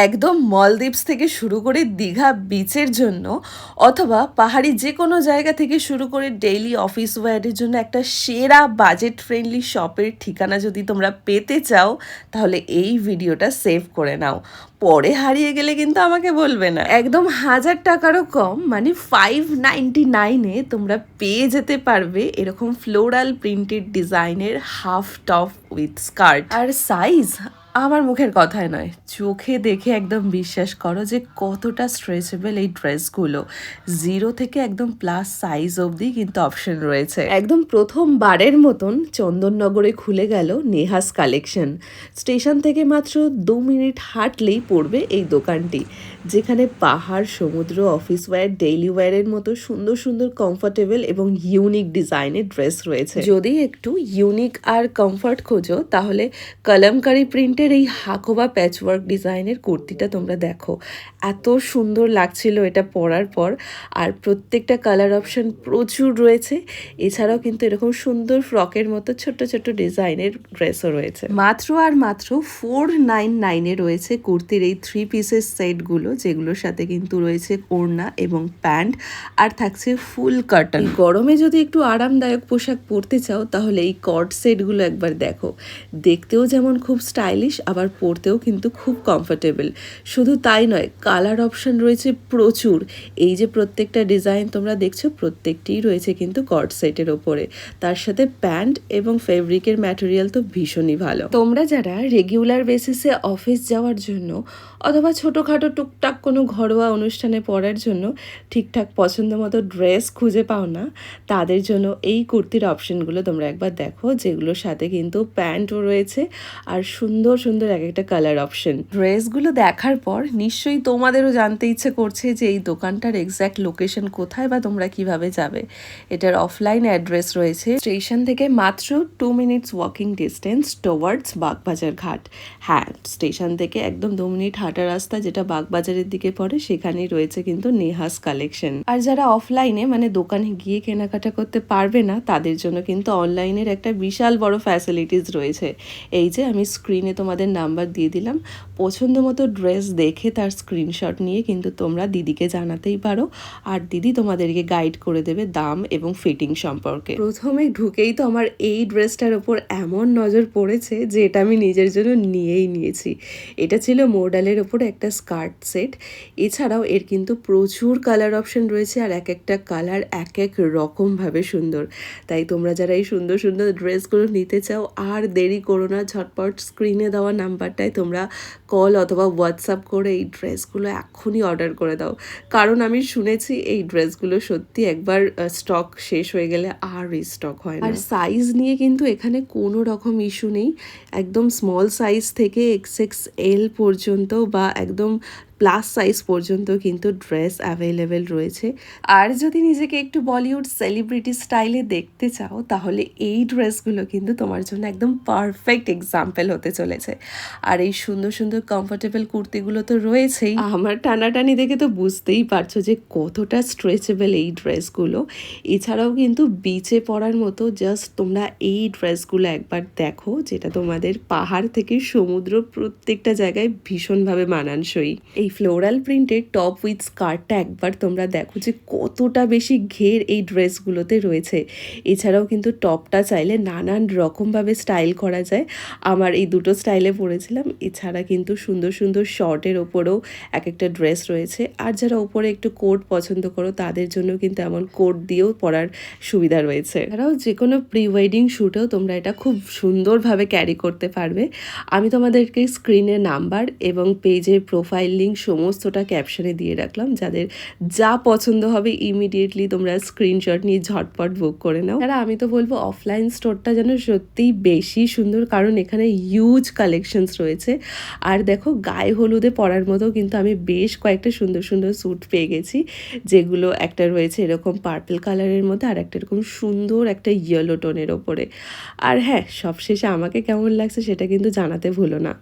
একদম মলদ্বীপস থেকে শুরু করে দীঘা বিচের জন্য অথবা পাহাড়ি যে কোনো জায়গা থেকে শুরু করে ডেইলি অফিস ওয়্যারের জন্য একটা সেরা বাজেট ফ্রেন্ডলি শপের ঠিকানা যদি তোমরা পেতে চাও তাহলে এই ভিডিওটা সেভ করে নাও। পরে হারিয়ে গেলে কিন্তু আমাকে বলবে না। একদম 1000 টাকারও কম মানে 599-এ তোমরা পেয়ে যেতে পারবে এরকম ফ্লোরাল প্রিন্টেড ডিজাইনের হাফ টপ উইথ স্কার্ট। আর সাইজ আমার মুখের কথায় নয়, চোখে দেখে একদম বিশ্বাস করো যে কতটা স্ট্রেচেবল এই ড্রেসগুলো। 0 থেকে একদম প্লাস সাইজ অবধি কিন্তু অপশন রয়েছে। একদম প্রথমবারের মতন চন্দননগরে খুলে গেল নেহাস কালেকশন। স্টেশন থেকে মাত্র 2 মিনিট হাঁটলেই পড়বে এই দোকানটি, যেখানে পাহাড়, সমুদ্র, অফিস ওয়্যার, ডেইলি ওয়্যারের মতো সুন্দর সুন্দর কমফোর্টেবল এবং ইউনিক ডিজাইনের ড্রেস রয়েছে। যদি একটু ইউনিক আর কমফর্ট খোঁজো তাহলে কলমকারি প্রিন্টের এই হাকোবা প্যাচওয়ার্ক ডিজাইনের কুর্তিটা তোমরা দেখো, এত সুন্দর লাগছিল এটা পরার পর। আর প্রত্যেকটা কালার অপশন প্রচুর রয়েছে। এছাড়াও কিন্তু এরকম সুন্দর ফ্রকের মতো ছোট ছোট ডিজাইনের ড্রেসও রয়েছে। মাত্র 499-এ রয়েছে কুর্তির এই 3 পিসের সেটগুলো, যেগুলোর সাথে কিন্তু রয়েছে ওড়না এবং প্যান্ট, আর থাকছে ফুল কার্টন। গরমে যদি একটু আরামদায়ক পোশাক পরতে চাও তাহলে এই কর্ড সেটগুলো একবার দেখো। দেখতেও যেমন খুব স্টাইলিশ, আবার পরতেও কিন্তু খুব কমফোর্টেবল। শুধু তাই নয়, কালার অপশন রয়েছে প্রচুর। এই যে প্রত্যেকটা ডিজাইন তোমরা দেখছো প্রত্যেকটিই রয়েছে কিন্তু কর্ড সেটের ওপরে। তার সাথে প্যান্ট এবং ফেব্রিকের ম্যাটেরিয়াল তো ভীষণই ভালো। তোমরা যারা রেগুলার বেসিসে অফিস যাওয়ার জন্য অথবা ছোটোখাটো টুকটাক কোনো ঘরোয়া অনুষ্ঠানে পরার জন্য ঠিকঠাক পছন্দ মতো ড্রেস খুঁজে পাও না, তাদের জন্য এই কুর্তির অপশনগুলো তোমরা একবার দেখো, যেগুলোর সাথে কিন্তু প্যান্টও রয়েছে আর সুন্দর সুন্দর এক একটা কালার অপশন। ড্রেসগুলো দেখার পর নিশ্চয়ই তোমাদেরও জানতে ইচ্ছে করছে যে এই দোকানটার এক্স্যাক্ট লোকেশন কোথায় বা তোমরা কিভাবে যাবে। এটার অফলাইন অ্যাড্রেস রয়েছে স্টেশন থেকে মাত্র 2 minutes walking distance towards Bagbazar ঘাট। হ্যাঁ, স্টেশন থেকে একদম 2 মিনিট হাঁটা রাস্তা যেটা বাগবাজারের দিকে পড়ে, সেখানেই রয়েছে কিন্তু নেহাস কালেকশন। আর যারা অফলাইনে মানে দোকানে গিয়ে কেনাকাটা করতে পারবে না, তাদের জন্য কিন্তু অনলাইনের একটা বিশাল বড় ফ্যাসিলিটিস রয়েছে। এই যে আমি স্ক্রিনে তোমাদের নাম্বার দিয়ে দিলাম, পছন্দ মতো ড্রেস দেখে তার স্ক্রিনশট নিয়ে কিন্তু তোমরা দিদিকে জানাতেই পারো, আর দিদি তোমাদেরকে গাইড করে দেবে দাম এবং ফিটিং সম্পর্কে। প্রথমে ঢুকেই তো আমার এই ড্রেসটার ওপর এমন নজর পড়েছে যে এটা আমি নিজের জন্য নিয়েই নিয়েছি। এটা ছিল মোডালের ওপর একটা স্কার্ট সেট। এছাড়াও এর কিন্তু প্রচুর কালার অপশন রয়েছে, আর এক একটা কালার এক এক রকমভাবে সুন্দর। তাই তোমরা যারা এই সুন্দর সুন্দর ড্রেসগুলো নিতে চাও আর দেরি করো না, ঝটপট স্ক্রিনে দেওয়া নাম্বারটায় তোমরা কল অথবা হোয়াটসঅ্যাপ করে এই ড্রেসগুলো এখনই অর্ডার করে দাও। কারণ আমি শুনেছি এই ড্রেসগুলো সত্যি একবার স্টক শেষ হয়ে গেলে আর রিস্টক হয় না। আর সাইজ নিয়ে কিন্তু এখানে কোনো রকম ইস্যু নেই। একদম স্মল সাইজ থেকে XXL পর্যন্ত বা একদম প্লাস সাইজ পর্যন্ত কিন্তু ড্রেস অ্যাভেলেবেল রয়েছে। আর যদি নিজেকে একটু বলিউড সেলিব্রিটি স্টাইলে দেখতে চাও তাহলে এই ড্রেসগুলো কিন্তু তোমার জন্য একদম পারফেক্ট এক্সাম্পল হতে চলেছে। আর এই সুন্দর সুন্দর কমফোর্টেবল কুর্তিগুলো তো রয়েছেই। আমার টানাটানি দেখে তো বুঝতেই পারছো যে কতটা স্ট্রেচেবল এই ড্রেসগুলো। এছাড়াও কিন্তু বিচে পরার মতো জাস্ট তোমরা এই ড্রেসগুলো একবার দেখো, যেটা তোমাদের পাহাড় থেকে সমুদ্র প্রত্যেকটা জায়গায় ভীষণভাবে মানানসই। এই ফ্লোরাল প্রিন্টের টপ উইথ স্কার্টটা একবার তোমরা দেখো যে কতটা বেশি ঘের এই ড্রেসগুলোতে রয়েছে। এছাড়াও কিন্তু টপটা চাইলে নানান রকমভাবে স্টাইল করা যায়। আমার এই দুটো স্টাইলে পরেছিলাম। এছাড়া কিন্তু সুন্দর সুন্দর শর্টের ওপরেও এক একটা ড্রেস রয়েছে। আর যারা ওপরে একটু কোট পছন্দ করো তাদের জন্য কিন্তু এমন কোট দিয়েও পরার সুবিধা রয়েছে। এছাড়াও যে কোনো প্রি ওয়েডিং শ্যুটেও তোমরা এটা খুব সুন্দরভাবে ক্যারি করতে পারবে। আমি তোমাদেরকে স্ক্রিনে নাম্বার এবং পেজের প্রোফাইল লিঙ্ক সমস্তটা ক্যাপশনে দিয়ে রাখলাম। যাদের যা পছন্দ হবে ইমিডিয়েটলি তোমরা স্ক্রিনশট নিয়ে ঝটপট বুক করে নাও। আর আমি তো বলবো অফলাইন স্টোরটা যেন সত্যিই বেশি সুন্দর, কারণ এখানে হিউজ কালেকশনস রয়েছে। আর দেখো গায়ে হলুদে পরার মতো কিন্তু আমি বেশ কয়েকটা সুন্দর সুন্দর স্যুট পেয়ে গেছি, যেগুলো একটা রয়েছে এরকম পার্পল কালারের মধ্যে আর একটা এরকম সুন্দর একটা ইয়েলো টোনের ওপরে। আর হ্যাঁ, সবশেষে আমাকে কেমন লাগছে সেটা কিন্তু জানাতে ভুলো না।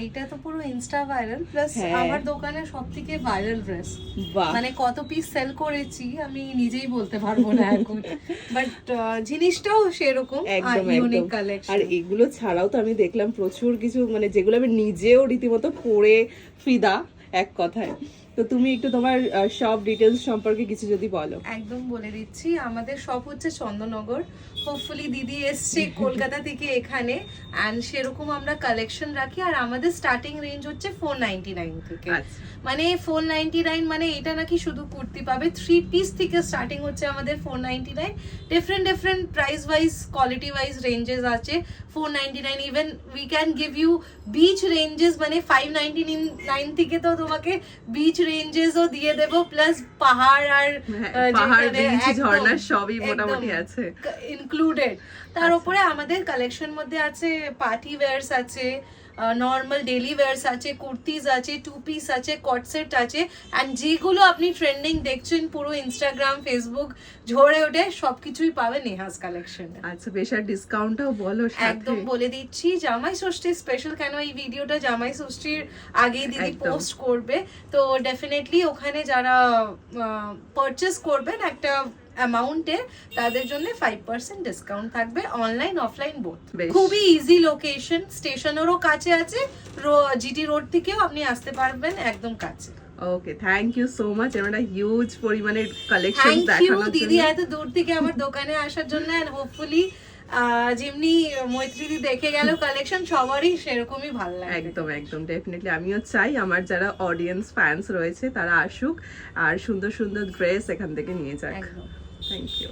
এইটা তো পুরো ইনস্টা ভাইরাল, প্লাস আমার দোকানে সবথেকে ভাইরাল ড্রেস। মানে কত পিস সেল করেছি আমি নিজেই বলতে পারবো না এখন, বাট জিনিসটাও সেরকম ইউনিক কালেকশন। আর এগুলো ছাড়াও তো আমি দেখলাম প্রচুর কিছু, মানে যেগুলো আমি নিজেও রীতিমতো পরে ফিদা এক কথায়। তো তুমি একটু তোমার সব ডিটেলস সম্পর্কে কিছু যদি বলো। একদম বলে দিচ্ছি, আমাদের শপ হচ্ছে চন্দননগর। হোপফুলি দিদি এসছে কলকাতা থেকে এখানে, অ্যান্ড সেরকম আমরা কালেকশন রাখি। আর আমাদের স্টার্টিং রেঞ্জ হচ্ছে 499 থেকে। মানে 499 মানে এটা নাকি শুধু কুর্তি পাবে, 3 পিস থেকে স্টার্টিং হচ্ছে আমাদের 499। Different different price wise, quality wise ranges আছে 499। Even we can give you beach ranges, মানে 599 থেকে তো তোমাকে বিচ রেঞ্জেসও দিয়ে দেবো, প্লাস পাহাড় আর পাহাড়, বিচ, ঝর্ণা সবই মোটামুটি আছে ইনক্লুডেড। তার উপরে আমাদের কালেকশন মধ্যে আছে পার্টি ওয়্যারস আছে, নর্মাল ডেইলি ওয়্যারস আছে, কুর্তিজ আছে, 2 পিস আছে, কট সেট আছে, অ্যান্ড যেগুলো আপনি ট্রেন্ডিং দেখছেন পুরো ইনস্টাগ্রাম ফেসবুক ঝরে ওঠে সবকিছুই পাবেন নেহাস কালেকশনে। আচ্ছা, বেশ, আর ডিসকাউন্টটাও বলো সাথে। একদম বলে দিচ্ছি, জামাই ষষ্ঠী স্পেশাল, কেন এই ভিডিওটা জামাই ষষ্ঠীর আগেই দিদি পোস্ট করবে, তো ডেফিনেটলি ওখানে যারা পারচেস করবেন একটা অ্যামাউন্টে, তাদের জন্য 5% ডিসকাউন্ট থাকবে, অনলাইন অফলাইন বোথ। খুবই ইজি লোকেশন, স্টেশনেরও কাছে আছে, জিটি রোড থেকেও আপনি আসতে পারবেন, একদম কাছে। ওকে, থ্যাংক ইউ সো মাচ একটা হিউজ পরিমাণে কালেকশন থ্যাংক ইউ দেখানোর জন্য। দিদি এত দূর থেকে আমার দোকানে আসার জন্য, এন্ড হোপফুলি যেমনি মৈত্রী দেখে গেল কালেকশন, সবারই সেরকমই ভালো লাগে। একদম একদম ডেফিনেটলি আমিও চাই আমার যারা অডিয়েন্স ফ্যান্স রয়েছে তারা আসুক আর সুন্দর সুন্দর ড্রেস এখান থেকে নিয়ে যাক। একদম। Thank you.